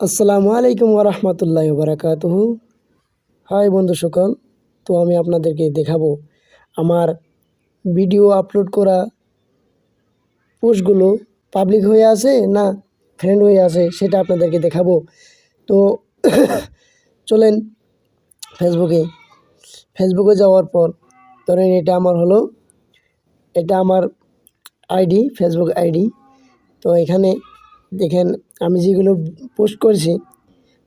আসসালামু আলাইকুম ওরহমতুল্লাহি ওবারাকাতুহু। হাই বন্ধু সকল, তো আমি আপনাদেরকে দেখাবো আমার ভিডিও আপলোড করা পোস্টগুলো পাবলিক হয়ে আছে না ফ্রেন্ড হয়ে আছে সেটা আপনাদেরকে দেখাবো। তো চলেন ফেসবুকে যাওয়ার পর ধরেন এটা আমার আইডি, ফেসবুক আইডি। তো এখানে দেখেন আমি যেগুলো পোস্ট করছি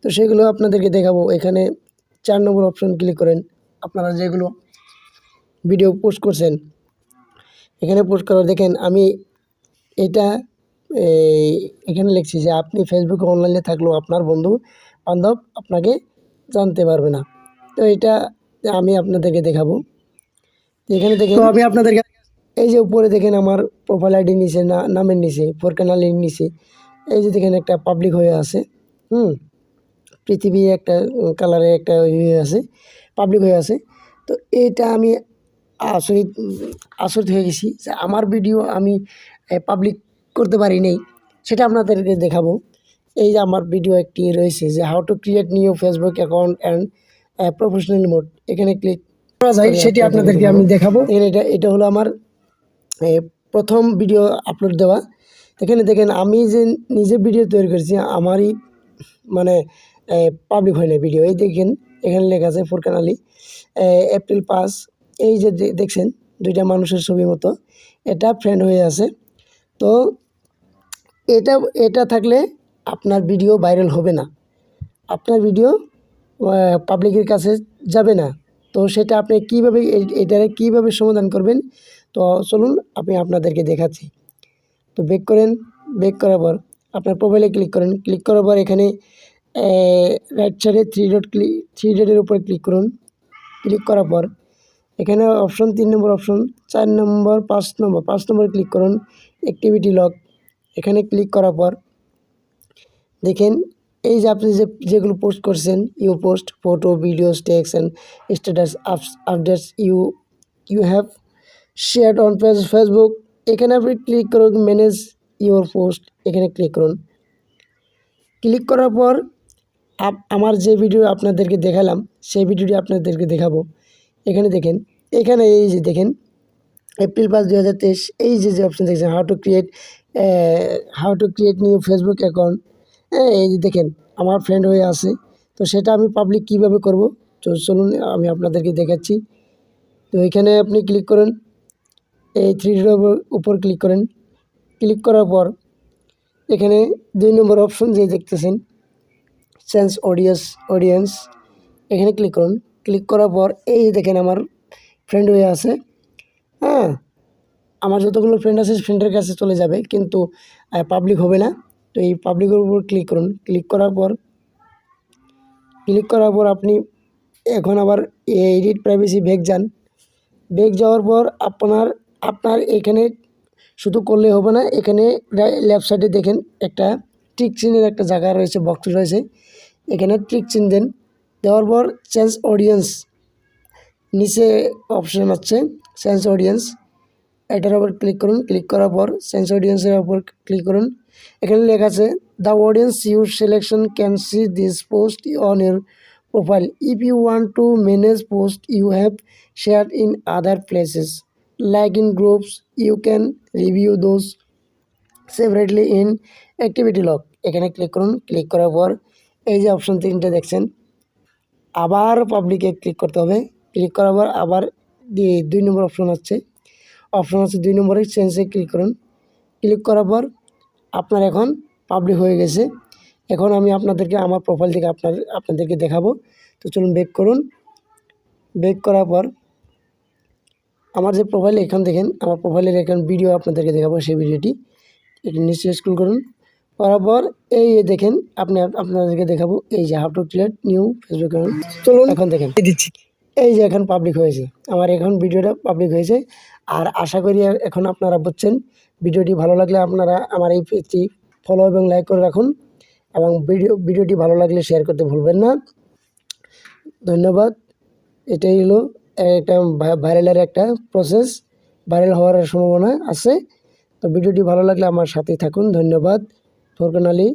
তো সেগুলো আপনাদেরকে দেখাবো। এখানে 4 নম্বর অপশন ক্লিক করেন। আপনারা যেগুলো ভিডিও পোস্ট করছেন এখানে পোস্ট করার দেখেন আমি এটা এখানে লিখছি যে আপনি ফেসবুকে অনলাইনে থাকলেও আপনার বন্ধু বান্ধব আপনাকে জানতে পারবে না। তো এটা আমি আপনাদেরকে দেখাবো। এখানে দেখেন আমি আপনাদেরকে এই যে উপরে দেখেন আমার প্রোফাইল আইডি নিচে নামের নিচে ফোরকান আলীর নিচে এই যে দেখেন একটা পাবলিক হয়ে আছে। পৃথিবী একটা কালারে একটা ইয়ে আছে, পাবলিক হয়ে আছে। তো এটা আমি আচরিত হয়ে গেছি যে আমার ভিডিও আমি পাবলিক করতে পারি নাই, সেটা আপনাদেরকে দেখাবো। এই যে আমার ভিডিও একটি রয়েছে যে how to create new Facebook account and professional mode, এখানে ক্লিক করা যায় সেটি আপনাদেরকে আমি দেখাবো। এটা হলো আমার প্রথম ভিডিও আপলোড দেওয়া। এখানে দেখেন আমি যে নিজে ভিডিও তৈরি করেছি আমারই মানে পাবলিক হয় না ভিডিও। এই দেখেন এখানে লেখা আছে ফোরকান আলী, এপ্রিল 5। এই যে দেখছেন দুইটা মানুষের ছবির মতো, এটা ফ্রেন্ড হয়ে আছে। তো এটা থাকলে আপনার ভিডিও ভাইরাল হবে না, আপনার ভিডিও পাবলিকের কাছে যাবে না। তো সেটা আপনি কীভাবে এটারে কীভাবে সমাধান করবেন, তো চলুন আমি আপনাদেরকে দেখাচ্ছি। তো ব্যাক করার পর আপনার প্রোফাইলে ক্লিক করেন। ক্লিক করার পর এখানে রাইট সাইডে থ্রি ডটের উপর ক্লিক করুন। ক্লিক করার পর এখানে অপশন 3 নম্বর অপশন 4 নম্বর 5 নম্বর ক্লিক করুন, অ্যাক্টিভিটি লগ। এখানে ক্লিক করার পর দেখেন এই যে আপনি যেগুলো পোস্ট করছেন, you post photo videos text and status updates you have shared on Facebook. এখানে আপনি ক্লিক করুন ম্যানেজ ইউর পোস্ট, এখানে ক্লিক করুন। ক্লিক করার পর আমার যে ভিডিও আপনাদেরকে দেখালাম সেই ভিডিওটি আপনাদেরকে দেখাবো। এখানে দেখেন, এখানে এই যে দেখেন এপ্রিল 5, 2023 এই যে অপশন দেখছেন how to create new Facebook account. এই যে দেখেন আমার ফ্রেন্ড হয়ে আছে। তো সেটা আমি পাবলিক কিভাবে করব, তো চলুন আমি আপনাদেরকে দেখাচ্ছি। তো এখানে আপনি ক্লিক করেন, এই থ্রি ডটের উপর ক্লিক করেন। ক্লিক করার পর এখানে 2 নম্বর অপশন যে দেখতেছেন চেঞ্জ অডিয়েন্স, এখানে ক্লিক করুন। ক্লিক করার পর এই দেখেন আমার ফ্রেন্ড হয়ে আছে। আমার যতগুলো ফ্রেন্ড আছে ফ্রেন্ডের কাছে চলে যাবে, কিন্তু পাবলিক হবে না। তো এই পাবলিকের উপর ক্লিক করুন। ক্লিক করার পর আপনি এখন আবার এডিট প্রাইভেসি ব্যাক যান। ব্যাক যাওয়ার পর আপনার এখানে শুধু করলে হবে না, এখানে লেফট সাইডে দেখেন একটা টিক চিহ্নের একটা জায়গা রয়েছে, বক্স রয়েছে, এখানে টিক চিহ্ন দেন। দেওয়ার পর চেঞ্জ অডিয়েন্স নিচে অপশন আছে চেঞ্জ অডিয়েন্স, এটার উপর ক্লিক করুন। ক্লিক করার পর চেঞ্জ অডিয়েন্সের উপর ক্লিক করুন। এখানে লেখা আছে the audience your selection can see this post on your profile if you want to manage post you have share in other places like in groups you can review those separately in activity log. এখানে click করুন। Click করার পর এই যে option 3টে দেখছেন, আবার পাবলিকে ক্লিক করতে হবে। ক্লিক করার পর আবার 2 নম্বর অপশন আছে 2 নম্বরে চেঞ্জে ক্লিক করুন। ক্লিক করার পর আপনার এখন পাবলিক হয়ে গেছে। এখন আমি আপনাদেরকে আমার প্রোফাইল থেকে আপনাদেরকে দেখাবো। তো চলুন ব্যাক করুন। ব্যাক করার পর আমার যে প্রোফাইলে এখান দেখেন আমার প্রোফাইলের এখন ভিডিও আপনাদেরকে দেখাবো, সেই ভিডিওটি নিচে স্ক্রল করুন। করার পর এই দেখেন আপনাদেরকে দেখাবো এই যে how to create new Facebook account. চলুন এখন দেখেন দিচ্ছি, এই যে এখন পাবলিক হয়েছে, আমার এখন ভিডিওটা পাবলিক হয়েছে। আর আশা করি এখন আপনারা বুঝছেন। ভিডিওটি ভালো লাগলে আপনারা আমার এই পেজটি ফলো এবং লাইক করে রাখুন, এবং ভিডিওটি ভালো লাগলে শেয়ার করতে ভুলবেন না। ধন্যবাদ। এটাই হলো একটা ভাইরালের একটা প্রসেস, ভাইরাল হওয়ার সম্ভাবনা আছে। তো ভিডিওটি ভালো লাগলে আমার সাথেই থাকুন। ধন্যবাদ। ফোরকান আলী।